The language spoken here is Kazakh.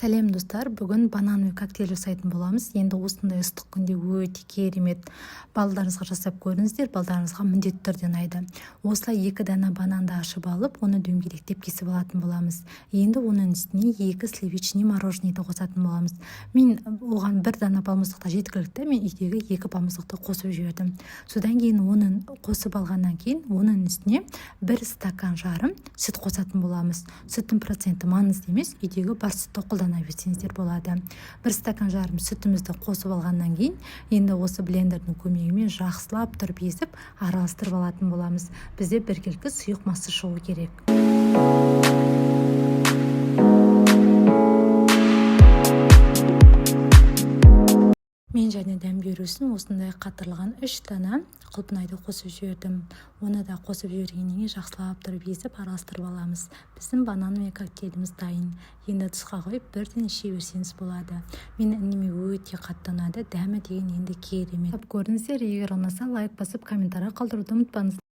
Сәлем достар, бүгін банановый коктейль жасайтын боламыз. Енді осындай ыстық күнде өте керемет. Балдарыңызға жасап көріңіздер, балдарыңызға міндетті түрде ұнайды. Осылай 2 дана бананды ашып алып, оны дөңгелектеп кесіп алатын боламыз. Енді оның үстіне 2 сливочный мороженныйды қосатын боламыз. Мен оған 1 дана балмұздақта жеткілікті, мен үйдегі 2 балмұздақты қосып жібердім. Содан кейін оның қосып алғаннан кейін, оның үстіне 1 стакан жарым сүт қосатын боламыз. Сүттің проценті маңызды емес, үйдегі бар сүтті қолдана берсеңіздер болады. 1 стакан жарым сүтімізді қосып алғаннан кейін, енді осы блендердің көмегімен жақсылап тұрып езіп, араластырып алатын боламыз. Бізде біркелкі сұйық масса шығу керек. Мен және дәм беру үшін осындай қатырылған 3 дана құлпынайды қосып жібердім. Оны да қосып жібергеннен кейін жақсылап тұрып езіп араластырып аламыз. Біздің банановый коктейліміз дайын. Енді тұзға қойып бірден іше берсеңіз болады. Мен інеме өте қатты ұнады. Дәмі деген енді керемет. Көрдіңіздер, егер ұнаса лайк басып комментарий қалдыруды ұмытпаңыз.